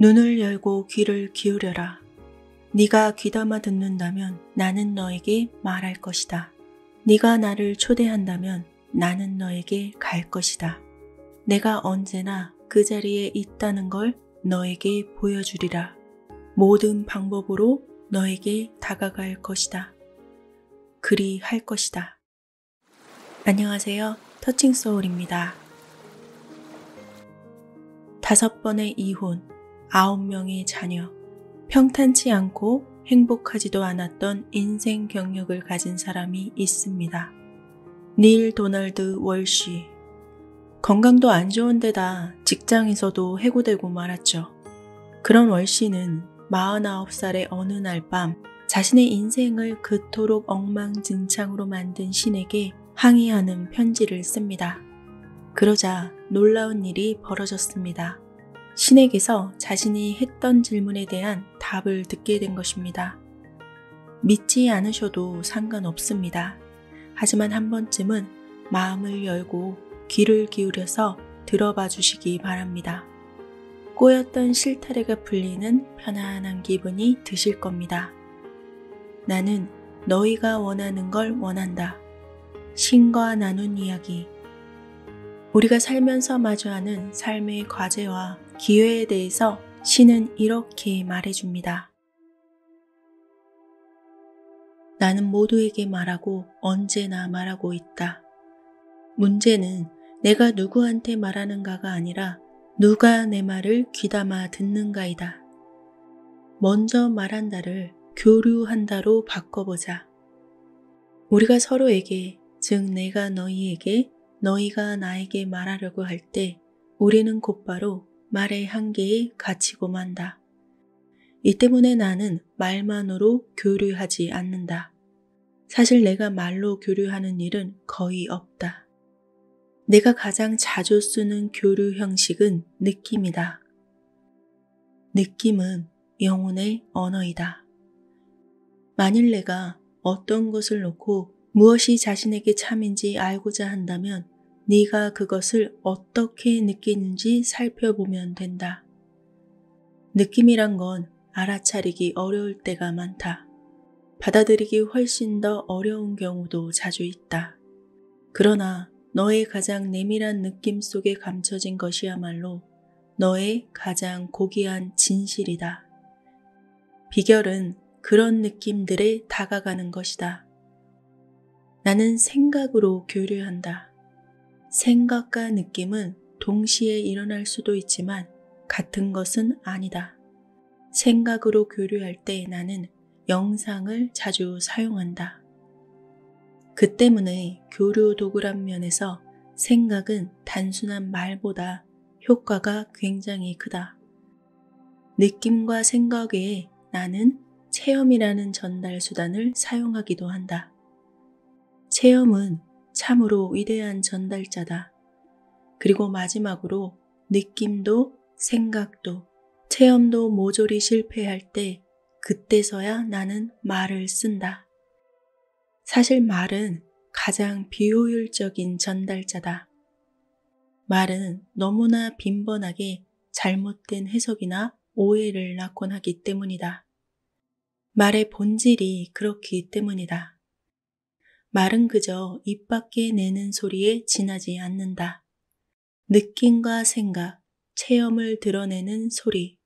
눈을 열고 귀를 기울여라. 네가 귀담아 듣는다면 나는 너에게 말할 것이다. 네가 나를 초대한다면 나는 너에게 갈 것이다. 내가 언제나 그 자리에 있다는 걸 너에게 보여주리라. 모든 방법으로 너에게 다가갈 것이다. 그리 할 것이다. 안녕하세요. 터칭소울입니다. 5번의 이혼, 9명의 자녀, 평탄치 않고 행복하지도 않았던 인생 경력을 가진 사람이 있습니다. 닐 도널드 월시. 건강도 안 좋은 데다 직장에서도 해고되고 말았죠. 그런 월시는 49살의 어느 날 밤 자신의 인생을 그토록 엉망진창으로 만든 신에게 항의하는 편지를 씁니다. 그러자 놀라운 일이 벌어졌습니다. 신에게서 자신이 했던 질문에 대한 답을 듣게 된 것입니다. 믿지 않으셔도 상관없습니다. 하지만 한 번쯤은 마음을 열고 귀를 기울여서 들어봐 주시기 바랍니다. 꼬였던 실타래가 풀리는 편안한 기분이 드실 겁니다. 나는 너희가 원하는 걸 원한다. 신과 나눈 이야기. 우리가 살면서 마주하는 삶의 과제와 기회에 대해서 신은 이렇게 말해줍니다. 나는 모두에게 말하고 언제나 말하고 있다. 문제는 내가 누구한테 말하는가가 아니라 누가 내 말을 귀담아 듣는가이다. 먼저 말한다를 교류한다로 바꿔보자. 우리가 서로에게, 즉 내가 너희에게, 너희가 나에게 말하려고 할 때 우리는 곧바로 말의 한계에 갇히고 만다. 이 때문에 나는 말만으로 교류하지 않는다. 사실 내가 말로 교류하는 일은 거의 없다. 내가 가장 자주 쓰는 교류 형식은 느낌이다. 느낌은 영혼의 언어이다. 만일 내가 어떤 것을 놓고 무엇이 자신에게 참인지 알고자 한다면 네가 그것을 어떻게 느끼는지 살펴보면 된다. 느낌이란 건 알아차리기 어려울 때가 많다. 받아들이기 훨씬 더 어려운 경우도 자주 있다. 그러나 너의 가장 내밀한 느낌 속에 감춰진 것이야말로 너의 가장 고귀한 진실이다. 비결은 그런 느낌들에 다가가는 것이다. 나는 생각으로 교류한다. 생각과 느낌은 동시에 일어날 수도 있지만 같은 것은 아니다. 생각으로 교류할 때 나는 영상을 자주 사용한다. 그 때문에 교류 도구란 면에서 생각은 단순한 말보다 효과가 굉장히 크다. 느낌과 생각 외에 나는 체험이라는 전달 수단을 사용하기도 한다. 체험은 참으로 위대한 전달자다. 그리고 마지막으로 느낌도 생각도 체험도 모조리 실패할 때 그때서야 나는 말을 쓴다. 사실 말은 가장 비효율적인 전달자다. 말은 너무나 빈번하게 잘못된 해석이나 오해를 낳곤 하기 때문이다. 말의 본질이 그렇기 때문이다. 말은 그저 입 밖에 내는 소리에 지나지 않는다. 느낌과 생각, 체험을 드러내는 소리.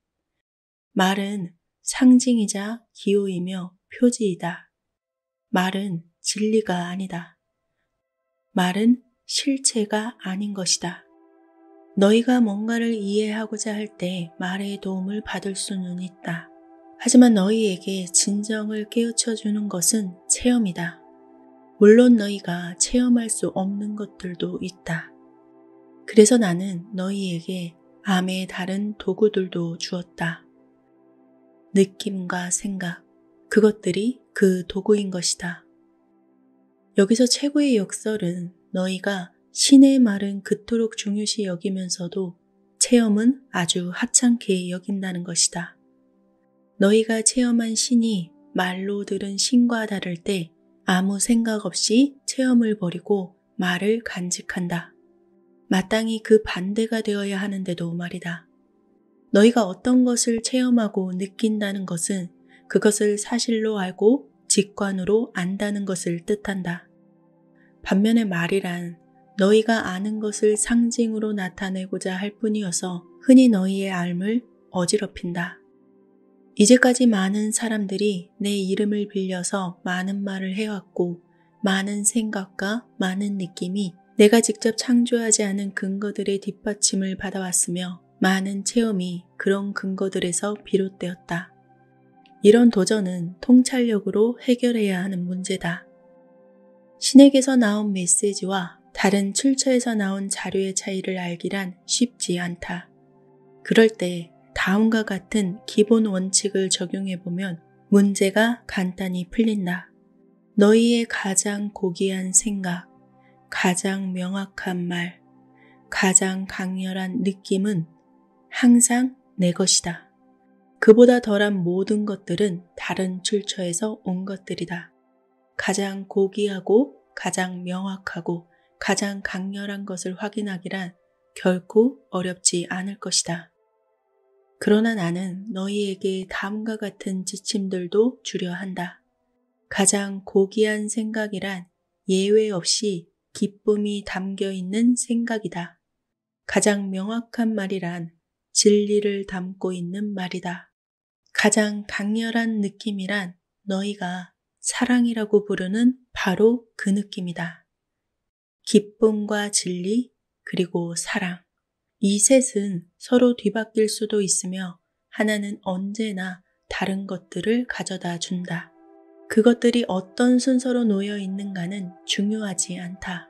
말은 상징이자 기호이며 표지이다. 말은 진리가 아니다. 말은 실체가 아닌 것이다. 너희가 뭔가를 이해하고자 할 때 말의 도움을 받을 수는 있다. 하지만 너희에게 진정을 깨우쳐 주는 것은 체험이다. 물론 너희가 체험할 수 없는 것들도 있다. 그래서 나는 너희에게 암의 다른 도구들도 주었다. 느낌과 생각, 그것들이 그 도구인 것이다. 여기서 최고의 역설은 너희가 신의 말은 그토록 중요시 여기면서도 체험은 아주 하찮게 여긴다는 것이다. 너희가 체험한 신이 말로 들은 신과 다를 때 아무 생각 없이 체험을 버리고 말을 간직한다. 마땅히 그 반대가 되어야 하는데도 말이다. 너희가 어떤 것을 체험하고 느낀다는 것은 그것을 사실로 알고 직관으로 안다는 것을 뜻한다. 반면에 말이란 너희가 아는 것을 상징으로 나타내고자 할 뿐이어서 흔히 너희의 알을 어지럽힌다. 이제까지 많은 사람들이 내 이름을 빌려서 많은 말을 해왔고 많은 생각과 많은 느낌이 내가 직접 창조하지 않은 근거들의 뒷받침을 받아왔으며 많은 체험이 그런 근거들에서 비롯되었다. 이런 도전은 통찰력으로 해결해야 하는 문제다. 신에게서 나온 메시지와 다른 출처에서 나온 자료의 차이를 알기란 쉽지 않다. 그럴 때 다음과 같은 기본 원칙을 적용해보면 문제가 간단히 풀린다. 너희의 가장 고귀한 생각, 가장 명확한 말, 가장 강렬한 느낌은 항상 내 것이다. 그보다 덜한 모든 것들은 다른 출처에서 온 것들이다. 가장 고귀하고 가장 명확하고 가장 강렬한 것을 확인하기란 결코 어렵지 않을 것이다. 그러나 나는 너희에게 다음과 같은 지침들도 주려 한다. 가장 고귀한 생각이란 예외 없이 기쁨이 담겨 있는 생각이다. 가장 명확한 말이란 진리를 담고 있는 말이다. 가장 강렬한 느낌이란 너희가 사랑이라고 부르는 바로 그 느낌이다. 기쁨과 진리 그리고 사랑. 이 셋은 서로 뒤바뀔 수도 있으며 하나는 언제나 다른 것들을 가져다 준다. 그것들이 어떤 순서로 놓여 있는가는 중요하지 않다.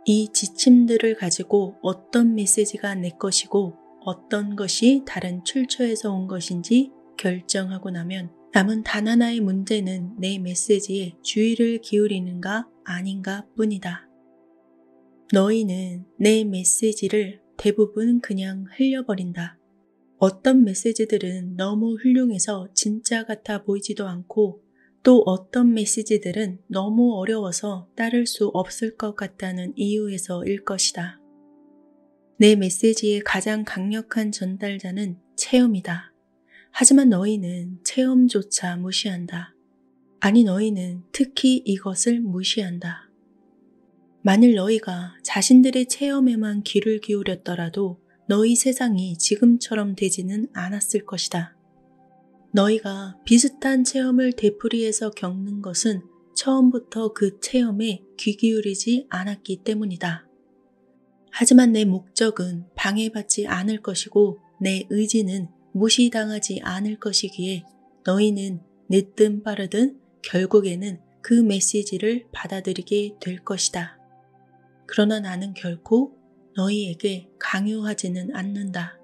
이 지침들을 가지고 어떤 메시지가 내 것이고 어떤 것이 다른 출처에서 온 것인지 결정하고 나면 남은 단 하나의 문제는 내 메시지에 주의를 기울이는가 아닌가 뿐이다. 너희는 내 메시지를 대부분 그냥 흘려버린다. 어떤 메시지들은 너무 훌륭해서 진짜 같아 보이지도 않고 또 어떤 메시지들은 너무 어려워서 따를 수 없을 것 같다는 이유에서일 것이다. 내 메시지의 가장 강력한 전달자는 체험이다. 하지만 너희는 체험조차 무시한다. 아니, 너희는 특히 이것을 무시한다. 만일 너희가 자신들의 체험에만 귀를 기울였더라도 너희 세상이 지금처럼 되지는 않았을 것이다. 너희가 비슷한 체험을 되풀이해서 겪는 것은 처음부터 그 체험에 귀 기울이지 않았기 때문이다. 하지만 내 목적은 방해받지 않을 것이고 내 의지는 무시당하지 않을 것이기에 너희는 늦든 빠르든 결국에는 그 메시지를 받아들이게 될 것이다. 그러나 나는 결코 너희에게 강요하지는 않는다.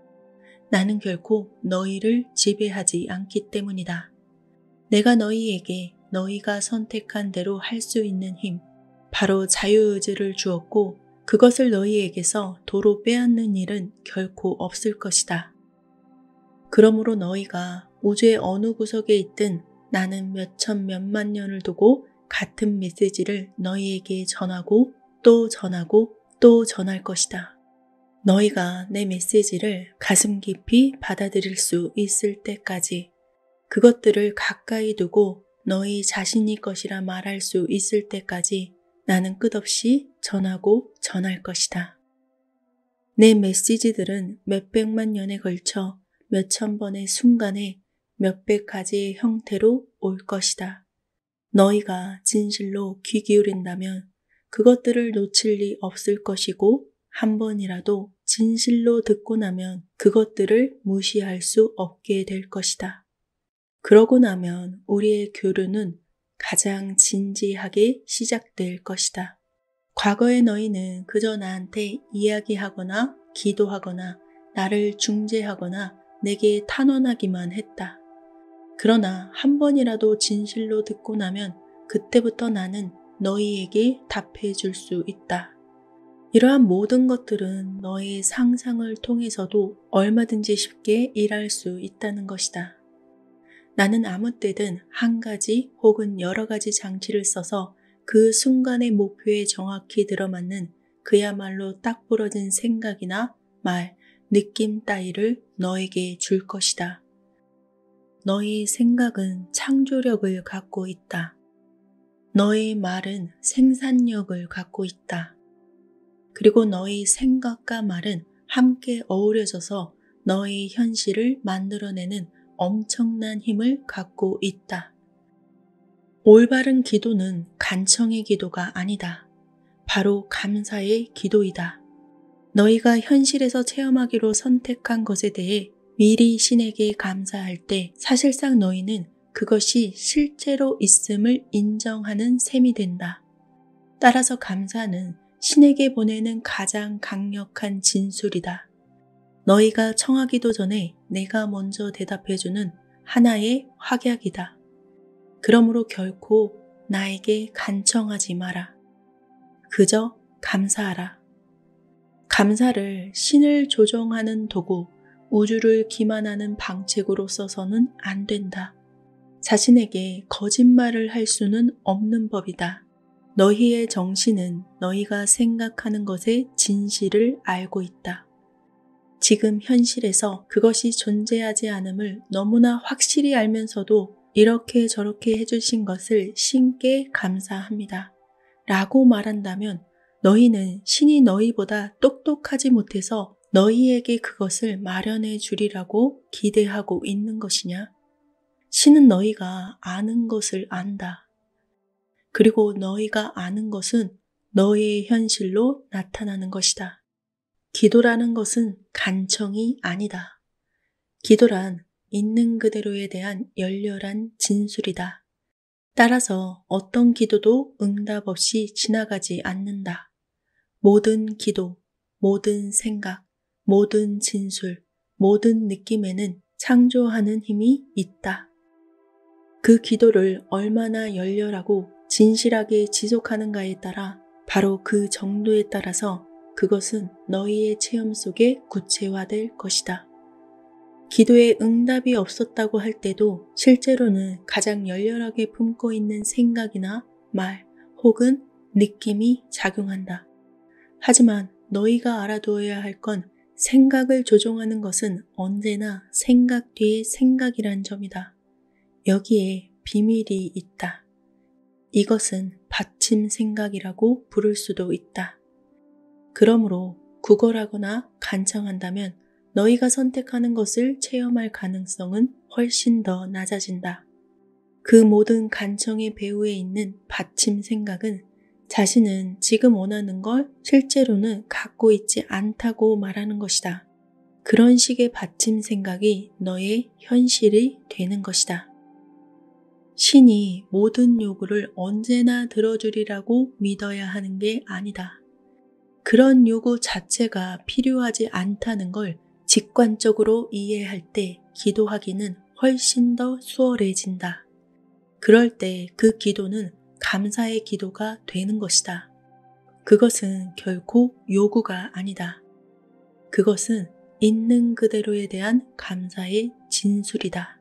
나는 결코 너희를 지배하지 않기 때문이다. 내가 너희에게 너희가 선택한 대로 할 수 있는 힘, 바로 자유의지를 주었고 그것을 너희에게서 도로 빼앗는 일은 결코 없을 것이다. 그러므로 너희가 우주의 어느 구석에 있든 나는 몇천 몇만 년을 두고 같은 메시지를 너희에게 전하고 또 전하고 또 전할 것이다. 너희가 내 메시지를 가슴 깊이 받아들일 수 있을 때까지, 그것들을 가까이 두고 너희 자신이 것이라 말할 수 있을 때까지 나는 끝없이 전하고 전할 것이다. 내 메시지들은 몇백만 년에 걸쳐 몇천 번의 순간에 몇백 가지의 형태로 올 것이다. 너희가 진실로 귀 기울인다면 그것들을 놓칠 리 없을 것이고 한 번이라도 진실로 듣고 나면 그것들을 무시할 수 없게 될 것이다. 그러고 나면 우리의 교류는 가장 진지하게 시작될 것이다. 과거에 너희는 그저 나한테 이야기하거나 기도하거나 나를 중재하거나 내게 탄원하기만 했다. 그러나 한 번이라도 진실로 듣고 나면 그때부터 나는 너희에게 답해 줄 수 있다. 이러한 모든 것들은 너의 상상을 통해서도 얼마든지 쉽게 일할 수 있다는 것이다. 나는 아무 때든 한 가지 혹은 여러 가지 장치를 써서 그 순간의 목표에 정확히 들어맞는 그야말로 딱 부러진 생각이나 말 느낌 따위를 너에게 줄 것이다. 너의 생각은 창조력을 갖고 있다. 너의 말은 생산력을 갖고 있다. 그리고 너의 생각과 말은 함께 어우러져서 너의 현실을 만들어내는 엄청난 힘을 갖고 있다. 올바른 기도는 간청의 기도가 아니다. 바로 감사의 기도이다. 너희가 현실에서 체험하기로 선택한 것에 대해 미리 신에게 감사할 때 사실상 너희는 그것이 실제로 있음을 인정하는 셈이 된다. 따라서 감사는 신에게 보내는 가장 강력한 진술이다. 너희가 청하기도 전에 내가 먼저 대답해주는 하나의 확약이다. 그러므로 결코 나에게 간청하지 마라. 그저 감사하라. 감사를 신을 조종하는 도구, 우주를 기만하는 방책으로 써서는 안 된다. 자신에게 거짓말을 할 수는 없는 법이다. 너희의 정신은 너희가 생각하는 것의 진실을 알고 있다. 지금 현실에서 그것이 존재하지 않음을 너무나 확실히 알면서도 이렇게 저렇게 해주신 것을 신께 감사합니다. 라고 말한다면 너희는 신이 너희보다 똑똑하지 못해서 너희에게 그것을 마련해 주리라고 기대하고 있는 것이냐? 신은 너희가 아는 것을 안다. 그리고 너희가 아는 것은 너희의 현실로 나타나는 것이다. 기도라는 것은 간청이 아니다. 기도란 있는 그대로에 대한 열렬한 진술이다. 따라서 어떤 기도도 응답 없이 지나가지 않는다. 모든 기도, 모든 생각, 모든 진술, 모든 느낌에는 창조하는 힘이 있다. 그 기도를 얼마나 열렬하고 진실하게 지속하는가에 따라 바로 그 정도에 따라서 그것은 너희의 체험 속에 구체화될 것이다. 기도에 응답이 없었다고 할 때도 실제로는 가장 열렬하게 품고 있는 생각이나 말 혹은 느낌이 작용한다. 하지만 너희가 알아두어야 할 건 생각을 조종하는 것은 언제나 생각 뒤에 생각이란 점이다. 여기에 비밀이 있다. 이것은 받침 생각이라고 부를 수도 있다. 그러므로 구걸하거나 간청한다면 너희가 선택하는 것을 체험할 가능성은 훨씬 더 낮아진다. 그 모든 간청의 배후에 있는 받침 생각은 자신은 지금 원하는 걸 실제로는 갖고 있지 않다고 말하는 것이다. 그런 식의 받침 생각이 너의 현실이 되는 것이다. 신이 모든 요구를 언제나 들어주리라고 믿어야 하는 게 아니다. 그런 요구 자체가 필요하지 않다는 걸 직관적으로 이해할 때 기도하기는 훨씬 더 수월해진다. 그럴 때 그 기도는 감사의 기도가 되는 것이다. 그것은 결코 요구가 아니다. 그것은 있는 그대로에 대한 감사의 진술이다.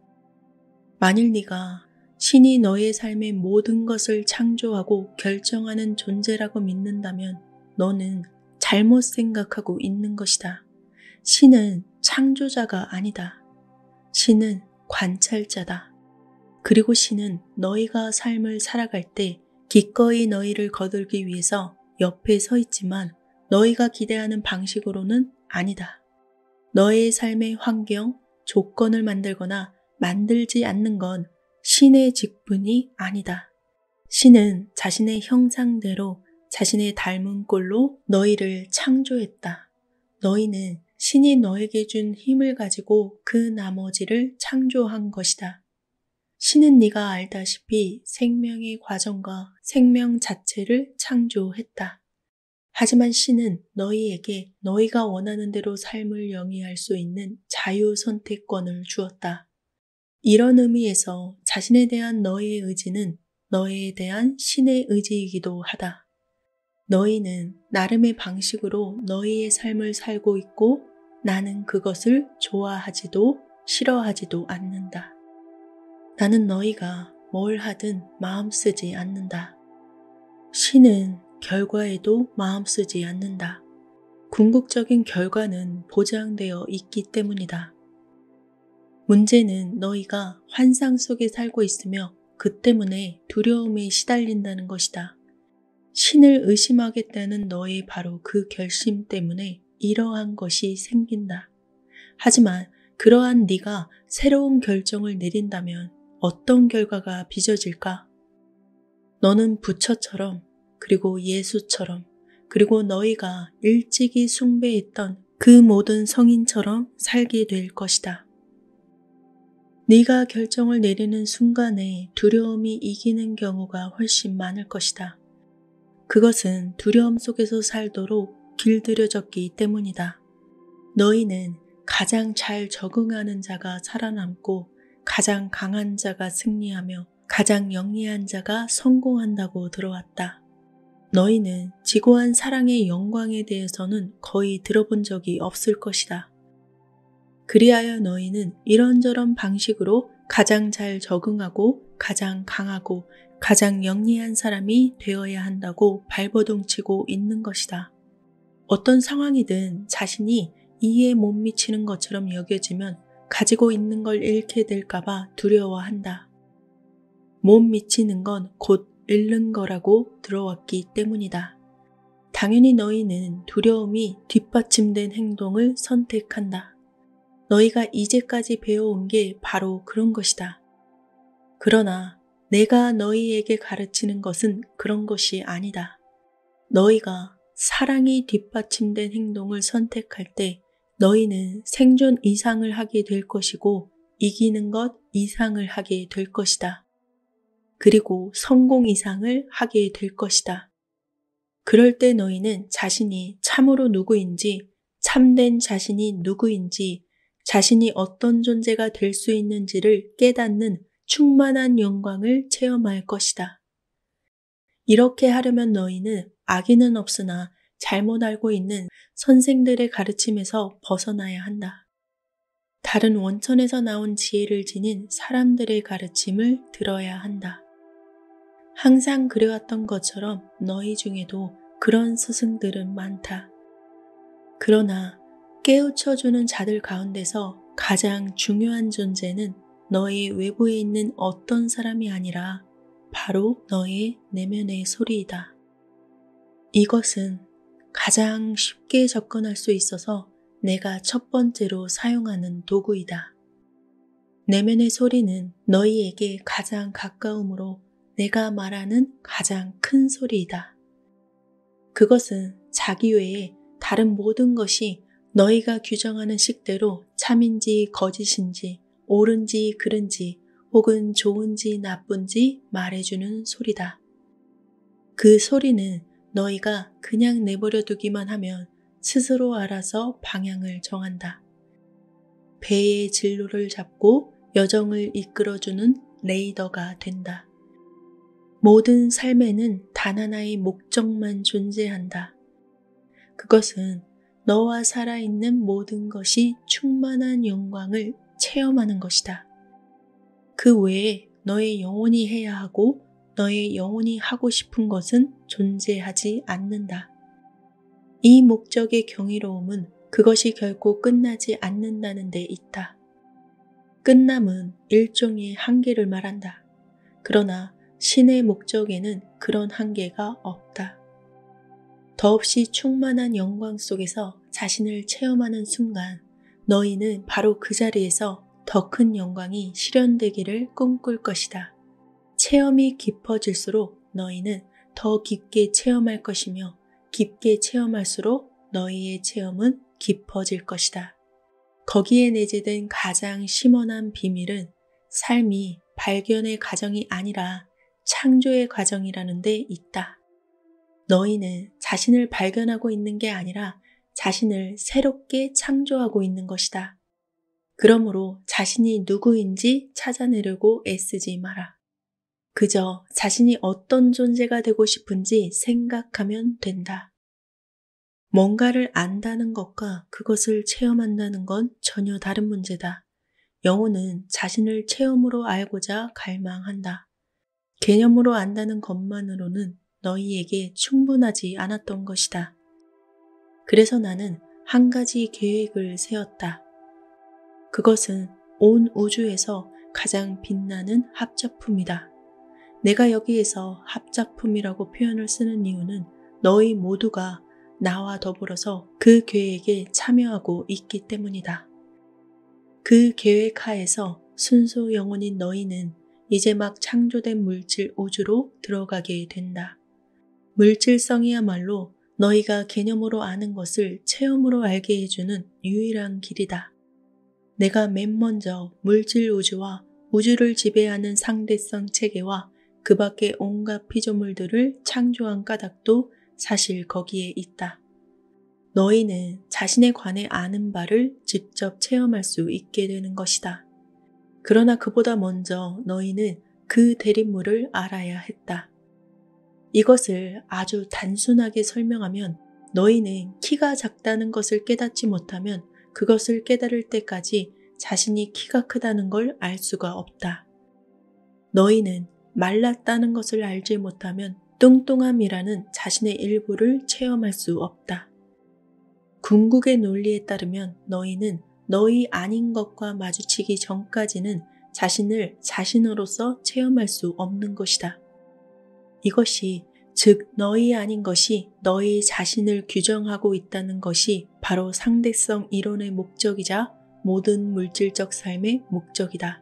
만일 네가 신이 너의 삶의 모든 것을 창조하고 결정하는 존재라고 믿는다면 너는 잘못 생각하고 있는 것이다. 신은 창조자가 아니다. 신은 관찰자다. 그리고 신은 너희가 삶을 살아갈 때 기꺼이 너희를 거들기 위해서 옆에 서 있지만 너희가 기대하는 방식으로는 아니다. 너의 삶의 환경, 조건을 만들거나 만들지 않는 건 신의 직분이 아니다. 신은 자신의 형상대로 자신의 닮은 꼴로 너희를 창조했다. 너희는 신이 너에게 준 힘을 가지고 그 나머지를 창조한 것이다. 신은 네가 알다시피 생명의 과정과 생명 자체를 창조했다. 하지만 신은 너희에게 너희가 원하는 대로 삶을 영위할 수 있는 자유 선택권을 주었다. 이런 의미에서 자신에 대한 너희의 의지는 너희에 대한 신의 의지이기도 하다. 너희는 나름의 방식으로 너희의 삶을 살고 있고 나는 그것을 좋아하지도 싫어하지도 않는다. 나는 너희가 뭘 하든 마음 쓰지 않는다. 신은 결과에도 마음 쓰지 않는다. 궁극적인 결과는 보장되어 있기 때문이다. 문제는 너희가 환상 속에 살고 있으며 그 때문에 두려움에 시달린다는 것이다. 신을 의심하겠다는 너의 바로 그 결심 때문에 이러한 것이 생긴다. 하지만 그러한 네가 새로운 결정을 내린다면 어떤 결과가 빚어질까? 너는 부처처럼, 그리고 예수처럼, 그리고 너희가 일찍이 숭배했던 그 모든 성인처럼 살게 될 것이다. 네가 결정을 내리는 순간에 두려움이 이기는 경우가 훨씬 많을 것이다. 그것은 두려움 속에서 살도록 길들여졌기 때문이다. 너희는 가장 잘 적응하는 자가 살아남고 가장 강한 자가 승리하며 가장 영리한 자가 성공한다고 들어왔다. 너희는 지고한 사랑의 영광에 대해서는 거의 들어본 적이 없을 것이다. 그리하여 너희는 이런저런 방식으로 가장 잘 적응하고 가장 강하고 가장 영리한 사람이 되어야 한다고 발버둥치고 있는 것이다. 어떤 상황이든 자신이 이해에 못 미치는 것처럼 여겨지면 가지고 있는 걸 잃게 될까봐 두려워한다. 못 미치는 건 곧 잃는 거라고 들어왔기 때문이다. 당연히 너희는 두려움이 뒷받침된 행동을 선택한다. 너희가 이제까지 배워온 게 바로 그런 것이다. 그러나 내가 너희에게 가르치는 것은 그런 것이 아니다. 너희가 사랑이 뒷받침된 행동을 선택할 때 너희는 생존 이상을 하게 될 것이고 이기는 것 이상을 하게 될 것이다. 그리고 성공 이상을 하게 될 것이다. 그럴 때 너희는 자신이 참으로 누구인지, 참된 자신이 누구인지, 자신이 어떤 존재가 될 수 있는지를 깨닫는 충만한 영광을 체험할 것이다. 이렇게 하려면 너희는 악의는 없으나 잘못 알고 있는 선생들의 가르침에서 벗어나야 한다. 다른 원천에서 나온 지혜를 지닌 사람들의 가르침을 들어야 한다. 항상 그래왔던 것처럼 너희 중에도 그런 스승들은 많다. 그러나 깨우쳐주는 자들 가운데서 가장 중요한 존재는 너희 외부에 있는 어떤 사람이 아니라 바로 너의 내면의 소리이다. 이것은 가장 쉽게 접근할 수 있어서 내가 첫 번째로 사용하는 도구이다. 내면의 소리는 너희에게 가장 가까우므로 내가 말하는 가장 큰 소리이다. 그것은 자기 외에 다른 모든 것이 너희가 규정하는 식대로 참인지 거짓인지 옳은지 그른지 혹은 좋은지 나쁜지 말해주는 소리다. 그 소리는 너희가 그냥 내버려 두기만 하면 스스로 알아서 방향을 정한다. 배의 진로를 잡고 여정을 이끌어주는 레이더가 된다. 모든 삶에는 단 하나의 목적만 존재한다. 그것은 너와 살아있는 모든 것이 충만한 영광을 체험하는 것이다. 그 외에 너의 영혼이 해야 하고 너의 영혼이 하고 싶은 것은 존재하지 않는다. 이 목적의 경이로움은 그것이 결코 끝나지 않는다는 데 있다. 끝남은 일종의 한계를 말한다. 그러나 신의 목적에는 그런 한계가 없다. 더없이 충만한 영광 속에서 자신을 체험하는 순간 너희는 바로 그 자리에서 더 큰 영광이 실현되기를 꿈꿀 것이다. 체험이 깊어질수록 너희는 더 깊게 체험할 것이며 깊게 체험할수록 너희의 체험은 깊어질 것이다. 거기에 내재된 가장 심원한 비밀은 삶이 발견의 과정이 아니라 창조의 과정이라는 데 있다. 너희는 자신을 발견하고 있는 게 아니라 자신을 새롭게 창조하고 있는 것이다. 그러므로 자신이 누구인지 찾아내려고 애쓰지 마라. 그저 자신이 어떤 존재가 되고 싶은지 생각하면 된다. 뭔가를 안다는 것과 그것을 체험한다는 건 전혀 다른 문제다. 영혼은 자신을 체험으로 알고자 갈망한다. 개념으로 안다는 것만으로는 너희에게 충분하지 않았던 것이다. 그래서 나는 한 가지 계획을 세웠다. 그것은 온 우주에서 가장 빛나는 합작품이다. 내가 여기에서 합작품이라고 표현을 쓰는 이유는 너희 모두가 나와 더불어서 그 계획에 참여하고 있기 때문이다. 그 계획 하에서 순수 영혼인 너희는 이제 막 창조된 물질 우주로 들어가게 된다. 물질성이야말로 너희가 개념으로 아는 것을 체험으로 알게 해주는 유일한 길이다. 내가 맨 먼저 물질 우주와 우주를 지배하는 상대성 체계와 그 밖의 온갖 피조물들을 창조한 까닭도 사실 거기에 있다. 너희는 자신에 관해 아는 바를 직접 체험할 수 있게 되는 것이다. 그러나 그보다 먼저 너희는 그 대립물을 알아야 했다. 이것을 아주 단순하게 설명하면 너희는 키가 작다는 것을 깨닫지 못하면 그것을 깨달을 때까지 자신이 키가 크다는 걸 알 수가 없다. 너희는 말랐다는 것을 알지 못하면 뚱뚱함이라는 자신의 일부를 체험할 수 없다. 궁극의 논리에 따르면 너희는 너희 아닌 것과 마주치기 전까지는 자신을 자신으로서 체험할 수 없는 것이다. 이것이 즉 너희 아닌 것이 너희 자신을 규정하고 있다는 것이 바로 상대성 이론의 목적이자 모든 물질적 삶의 목적이다.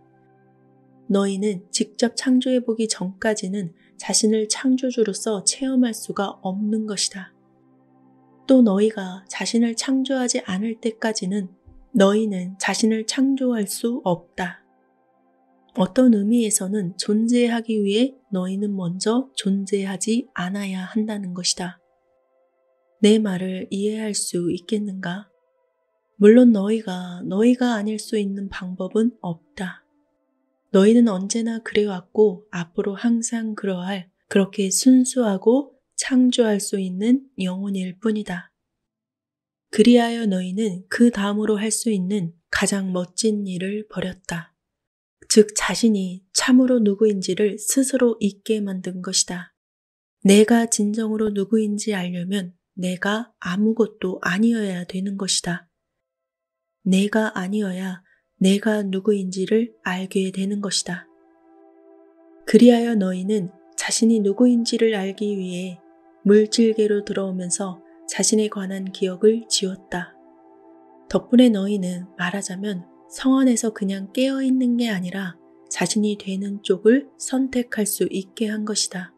너희는 직접 창조해보기 전까지는 자신을 창조주로서 체험할 수가 없는 것이다. 또 너희가 자신을 창조하지 않을 때까지는 너희는 자신을 창조할 수 없다. 어떤 의미에서는 존재하기 위해 너희는 먼저 존재하지 않아야 한다는 것이다. 내 말을 이해할 수 있겠는가? 물론 너희가 아닐 수 있는 방법은 없다. 너희는 언제나 그래왔고 앞으로 항상 그러할 그렇게 순수하고 창조할 수 있는 영혼일 뿐이다. 그리하여 너희는 그 다음으로 할 수 있는 가장 멋진 일을 벌였다. 즉 자신이 참으로 누구인지를 스스로 잊게 만든 것이다. 내가 진정으로 누구인지 알려면 내가 아무것도 아니어야 되는 것이다. 내가 아니어야 내가 누구인지를 알게 되는 것이다. 그리하여 너희는 자신이 누구인지를 알기 위해 물질계로 들어오면서 자신에 관한 기억을 지웠다. 덕분에 너희는 말하자면 성안에서 그냥 깨어있는 게 아니라 자신이 되는 쪽을 선택할 수 있게 한 것이다.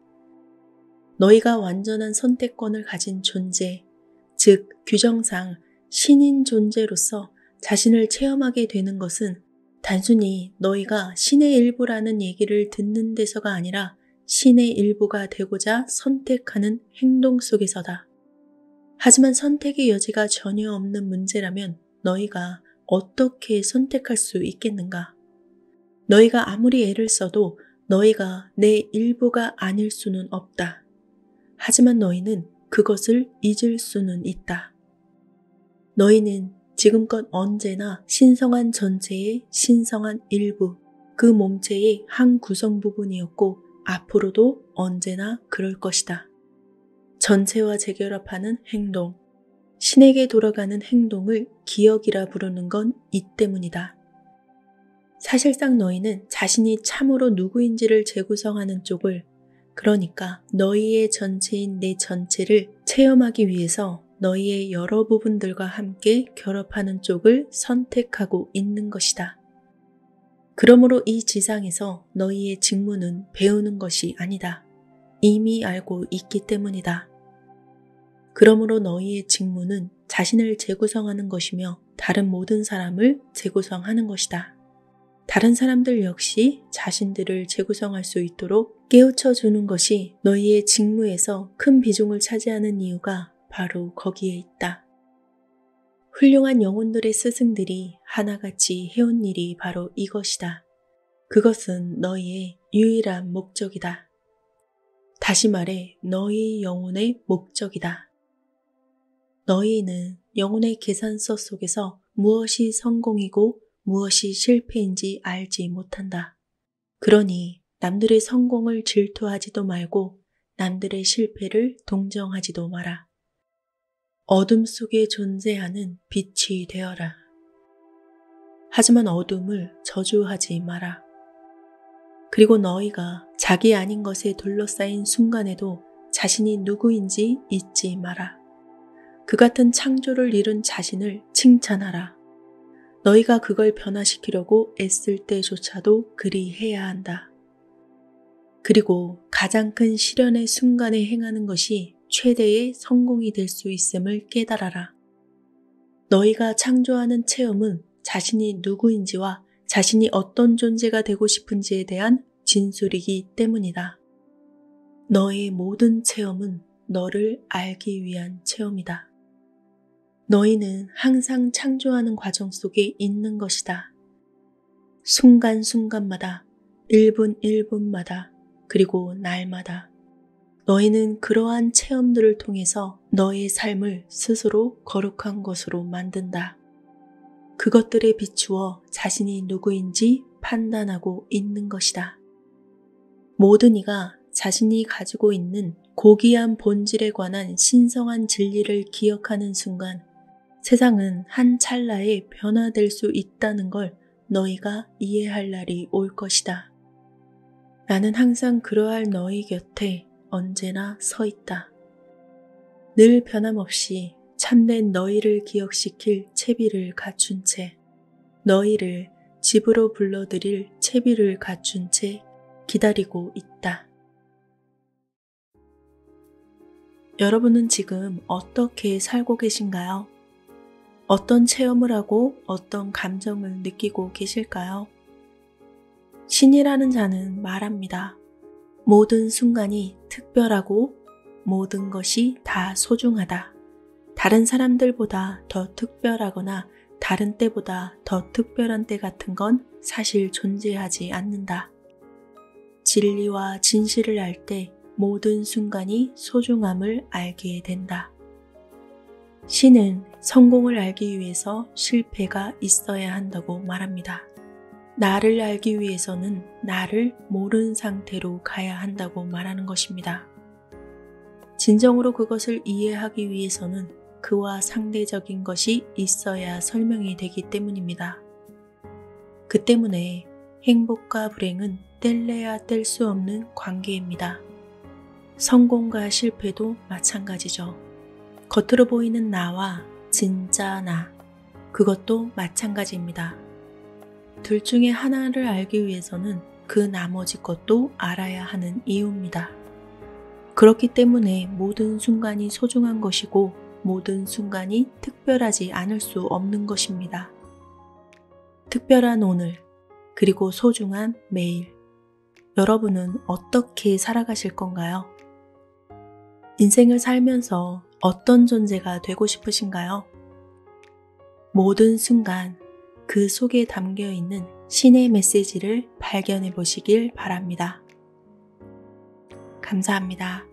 너희가 완전한 선택권을 가진 존재, 즉 규정상 신인 존재로서 자신을 체험하게 되는 것은 단순히 너희가 신의 일부라는 얘기를 듣는 데서가 아니라 신의 일부가 되고자 선택하는 행동 속에서다. 하지만 선택의 여지가 전혀 없는 문제라면 너희가 어떻게 선택할 수 있겠는가? 너희가 아무리 애를 써도 너희가 내 일부가 아닐 수는 없다. 하지만 너희는 그것을 잊을 수는 있다. 너희는 지금껏 언제나 신성한 전체의 신성한 일부, 그 몸체의 한 구성 부분이었고 앞으로도 언제나 그럴 것이다. 전체와 재결합하는 행동, 신에게 돌아가는 행동을 기억이라 부르는 건 이 때문이다. 사실상 너희는 자신이 참으로 누구인지를 재구성하는 쪽을, 그러니까 너희의 전체인 내 전체를 체험하기 위해서 너희의 여러 부분들과 함께 결합하는 쪽을 선택하고 있는 것이다. 그러므로 이 지상에서 너희의 직무는 배우는 것이 아니다. 이미 알고 있기 때문이다. 그러므로 너희의 직무는 자신을 재구성하는 것이며 다른 모든 사람을 재구성하는 것이다. 다른 사람들 역시 자신들을 재구성할 수 있도록 깨우쳐 주는 것이 너희의 직무에서 큰 비중을 차지하는 이유가 바로 거기에 있다. 훌륭한 영혼들의 스승들이 하나같이 해온 일이 바로 이것이다. 그것은 너희의 유일한 목적이다. 다시 말해 너희 영혼의 목적이다. 너희는 영혼의 계산서 속에서 무엇이 성공이고 무엇이 실패인지 알지 못한다. 그러니 남들의 성공을 질투하지도 말고 남들의 실패를 동정하지도 마라. 어둠 속에 존재하는 빛이 되어라. 하지만 어둠을 저주하지 마라. 그리고 너희가 자기 아닌 것에 둘러싸인 순간에도 자신이 누구인지 잊지 마라. 그 같은 창조를 이룬 자신을 칭찬하라. 너희가 그걸 변화시키려고 애쓸 때조차도 그리 해야 한다. 그리고 가장 큰 시련의 순간에 행하는 것이 최대의 성공이 될 수 있음을 깨달아라. 너희가 창조하는 체험은 자신이 누구인지와 자신이 어떤 존재가 되고 싶은지에 대한 진술이기 때문이다. 너의 모든 체험은 너를 알기 위한 체험이다. 너희는 항상 창조하는 과정 속에 있는 것이다. 순간순간마다, 1분 1분마다, 그리고 날마다 너희는 그러한 체험들을 통해서 너의 삶을 스스로 거룩한 것으로 만든다. 그것들에 비추어 자신이 누구인지 판단하고 있는 것이다. 모든 이가 자신이 가지고 있는 고귀한 본질에 관한 신성한 진리를 기억하는 순간 세상은 한 찰나에 변화될 수 있다는 걸 너희가 이해할 날이 올 것이다. 나는 항상 그러할 너희 곁에 언제나 서 있다. 늘 변함없이 참된 너희를 기억시킬 채비를 갖춘 채, 너희를 집으로 불러들일 채비를 갖춘 채 기다리고 있다. 여러분은 지금 어떻게 살고 계신가요? 어떤 체험을 하고 어떤 감정을 느끼고 계실까요? 신이라는 자는 말합니다. 모든 순간이 특별하고 모든 것이 다 소중하다. 다른 사람들보다 더 특별하거나 다른 때보다 더 특별한 때 같은 건 사실 존재하지 않는다. 진리와 진실을 알 때 모든 순간이 소중함을 알게 된다. 신은 성공을 알기 위해서 실패가 있어야 한다고 말합니다. 나를 알기 위해서는 나를 모르는 상태로 가야 한다고 말하는 것입니다. 진정으로 그것을 이해하기 위해서는 그와 상대적인 것이 있어야 설명이 되기 때문입니다. 그 때문에 행복과 불행은 뗄래야 뗄 수 없는 관계입니다. 성공과 실패도 마찬가지죠. 겉으로 보이는 나와 진짜 나, 그것도 마찬가지입니다. 둘 중에 하나를 알기 위해서는 그 나머지 것도 알아야 하는 이유입니다. 그렇기 때문에 모든 순간이 소중한 것이고 모든 순간이 특별하지 않을 수 없는 것입니다. 특별한 오늘, 그리고 소중한 매일. 여러분은 어떻게 살아가실 건가요? 인생을 살면서 어떤 존재가 되고 싶으신가요? 모든 순간 그 속에 담겨 있는 신의 메시지를 발견해 보시길 바랍니다. 감사합니다.